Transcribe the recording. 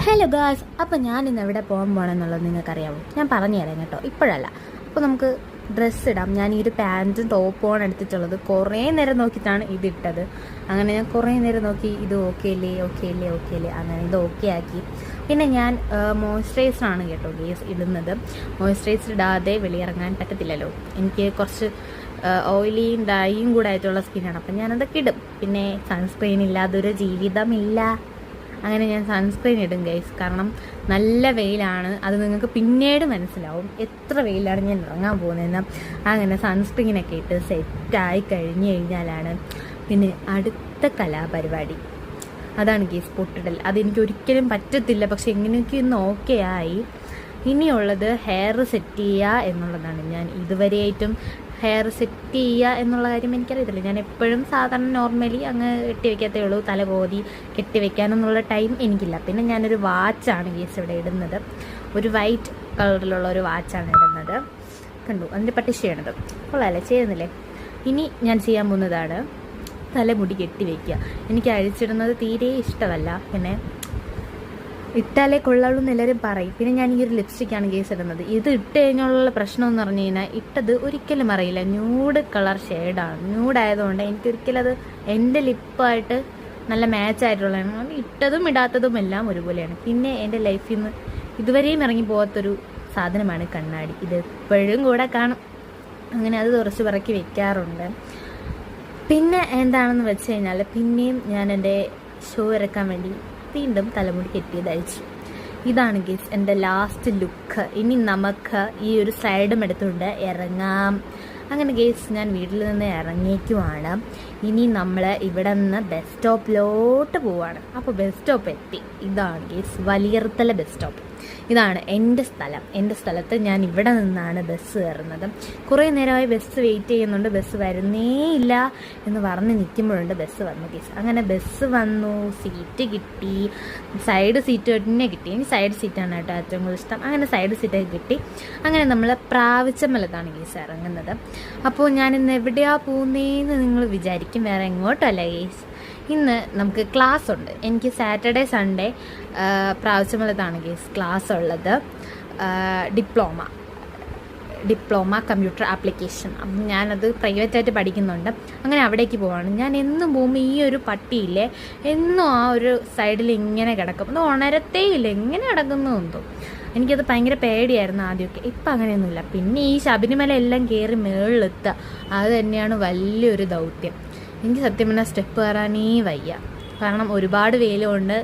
Hello guys, അപ്പോൾ ഞാൻ ഇന്ന് എവിടെ പോകാൻ പോകണമെന്നുള്ളത് നിങ്ങൾക്കറിയാമോ? ഞാൻ പറഞ്ഞു തരാം കേട്ടോ, ഇപ്പോഴല്ല. അപ്പോൾ നമുക്ക് ഡ്രസ്സ് ഇടാം. ഞാൻ ഈ ഒരു പാൻറ്റും ടോപ്പുമാണ് എടുത്തിട്ടുള്ളത്. കുറേ നേരം നോക്കിയിട്ടാണ് ഇതിട്ടത്. അങ്ങനെ ഞാൻ കുറേ നേരം നോക്കി, ഇത് ഓക്കെ അല്ലേ അങ്ങനെ ഇത് ഓക്കെ ആക്കി. പിന്നെ ഞാൻ മോയ്സ്ചറൈസറാണ് കേട്ടോ ഗേസ് ഇടുന്നത്. മോയ്സ്ചറൈസർ ഇടാതെ വെളിയിറങ്ങാൻ പറ്റത്തില്ലല്ലോ. എനിക്ക് കുറച്ച് ഓയിലിയും ഡ്രൈയും കൂടെ ആയിട്ടുള്ള സ്കിന്നാണ്. അപ്പം ഞാനതൊക്കെ ഇടും. പിന്നെ സൺസ്ക്രീൻ ഇല്ലാതൊരു ജീവിതമില്ല. അങ്ങനെ ഞാൻ സൺസ്ക്രീൻ ഇടും ഗൈസ്. കാരണം നല്ല വെയിലാണ്. അത് നിങ്ങൾക്ക് പിന്നീട് മനസ്സിലാവും എത്ര വെയിലാണ് ഞാൻ ഇറങ്ങാൻ പോകുന്നതെന്ന്. അങ്ങനെ സൺസ്ക്രീനൊക്കെ ഇട്ട് സെറ്റായി കഴിഞ്ഞ് കഴിഞ്ഞാലാണ് പിന്നെ അടുത്ത കലാപരിപാടി. അതാണ് ഗൈസ് പൊട്ടിടൽ. അതെനിക്ക് ഒരിക്കലും പറ്റത്തില്ല. പക്ഷെ എങ്ങനെയൊക്കെ ഇന്ന് ഓക്കെ ആയി. ഇനിയുള്ളത് ഹെയർ സെറ്റ് ചെയ്യുക എന്നുള്ളതാണ്. ഞാൻ ഇതുവരെയായിട്ടും ഹെയർ സെറ്റ് ചെയ്യുക എന്നുള്ള കാര്യം എനിക്കറിയത്തില്ല. ഞാൻ എപ്പോഴും സാധാരണ നോർമലി അങ്ങ് കെട്ടിവെക്കത്തേ ഉള്ളൂ. തലകോതി കെട്ടിവെക്കാനെന്നുള്ള ടൈം എനിക്കില്ല. പിന്നെ ഞാനൊരു വാച്ചാണ് ഗേസ് ഇവിടെ ഇടുന്നത്. ഒരു വൈറ്റ് കളറിലുള്ള ഒരു വാച്ചാണ് ഇടുന്നത്. കണ്ടു, അതിൻ്റെ പട്ടിഷ ചെയ്യണത് കൊള്ളാമല്ലേ? ചെയ്യുന്നില്ലേ? ഇനി ഞാൻ ചെയ്യാൻ പോകുന്നതാണ് തലമുടി കെട്ടിവെക്കുക. എനിക്ക് അഴിച്ചിടുന്നത് തീരെ ഇഷ്ടമല്ല. പിന്നെ ഇട്ടാലേ കൊള്ളാളൂ എന്ന് എല്ലാവരും പറയും. പിന്നെ ഞാൻ ഈ ഒരു ലിപ്സ്റ്റിക്കാണ് ഗേസ് ഇടുന്നത്. ഇത് ഇട്ട് കഴിഞ്ഞുള്ള പ്രശ്നം എന്ന് പറഞ്ഞു കഴിഞ്ഞാൽ ഇട്ടത് ഒരിക്കലും അറിയില്ല. ന്യൂഡ് കളർ ഷെയ്ഡാണ്. ന്യൂഡായതുകൊണ്ട് എനിക്കൊരിക്കലും അത് എൻ്റെ ലിപ്പായിട്ട് നല്ല മാച്ചായിട്ടുള്ളതാണ്. ഇട്ടതും ഇടാത്തതും എല്ലാം ഒരുപോലെയാണ്. പിന്നെ എൻ്റെ ലൈഫിൽ നിന്ന് ഇതുവരെയും ഇറങ്ങി പോകാത്തൊരു സാധനമാണ് കണ്ണാടി. ഇത് എപ്പോഴും കൂടെ കാണും. അങ്ങനെ അത് കുറച്ച് പിറക്കി വെക്കാറുണ്ട്. പിന്നെ എന്താണെന്ന് വെച്ച് കഴിഞ്ഞാൽ പിന്നെയും ഞാൻ എൻ്റെ ഷോ ഇറക്കാൻ വേണ്ടി വീണ്ടും തലമുടി കെട്ടിയതയച്ചു. ഇതാണ് ഗീസ് എൻ്റെ ലാസ്റ്റ് ലുക്ക്. ഇനി നമുക്ക് ഈ ഒരു സൈഡും എടുത്തുകൊണ്ട് ഇറങ്ങാം. അങ്ങനെ ഗേസ് ഞാൻ വീട്ടിൽ നിന്ന് ഇറങ്ങിക്കുവാണ്. ഇനി നമ്മൾ ഇവിടെ നിന്ന് ബസ് സ്റ്റോപ്പിലോട്ട് പോവാണ്. അപ്പോൾ ബസ് സ്റ്റോപ്പ് എത്തി. ഇതാണ് ഗേസ് വലിയർത്തല ബസ് സ്റ്റോപ്പ്. ഇതാണ് എൻ്റെ സ്ഥലം. എൻ്റെ സ്ഥലത്ത് ഞാൻ ഇവിടെ നിന്നാണ് ബസ് കയറുന്നത്. കുറേ നേരമായി ബസ് വെയിറ്റ് ചെയ്യുന്നുണ്ട്. ബസ് വരുന്നേ ഇല്ല എന്ന് പറഞ്ഞ് നിൽക്കുമ്പോഴുണ്ട് ബസ് വന്നു ഗേസ്. അങ്ങനെ ബസ് വന്നു, സീറ്റ് കിട്ടി. സൈഡ് സീറ്റ് തന്നെ കിട്ടി. എനിക്ക് സൈഡ് സീറ്റാണ് കേട്ടോ ഏറ്റവും കൂടുതൽ ഇഷ്ടം. അങ്ങനെ സൈഡ് സീറ്റൊക്കെ കിട്ടി. അങ്ങനെ നമ്മൾ പ്രാവിച്ചമ്പലത്താണ് ഗേസ് ഇറങ്ങുന്നത്. അപ്പോൾ ഞാനിന്ന് എവിടെയാണ് പോകുന്നതെന്ന് നിങ്ങൾ വിചാരിക്കും. വേറെ എങ്ങോട്ടല്ല ഗേസ്, ഇന്ന് നമുക്ക് ക്ലാസ് ഉണ്ട്. എനിക്ക് സാറ്റർഡേ സൺഡേ പ്രാവശ്യമലത്താണ് ഗേസ് ക്ലാസ് ഉള്ളത്. Diploma computer application. അപ്പം ഞാനത് പ്രൈവറ്റായിട്ട് പഠിക്കുന്നുണ്ട്. അങ്ങനെ അവിടേക്ക് പോവാണ്. ഞാൻ എന്നും പോകുമ്പോൾ ഈ ഒരു പട്ടിയില്ലേ എന്നും ആ ഒരു സൈഡിൽ ഇങ്ങനെ കിടക്കും. അത് ഉണരത്തേ ഇല്ല. എങ്ങനെ കിടക്കുന്നു എന്തോ. എനിക്കത് ഭയങ്കര പേടിയായിരുന്നു ആദ്യമൊക്കെ. ഇപ്പം അങ്ങനെയൊന്നുമില്ല. പിന്നെ ഈ ശബരിമല എല്ലാം കയറി മുകളിലെത്തുക, അത് തന്നെയാണ് വലിയൊരു ദൗത്യം. എനിക്ക് സത്യം പറഞ്ഞാൽ സ്റ്റെപ്പ് കയറാനേ വയ്യ. കാരണം ഒരുപാട് വെയിലുകൊണ്ട്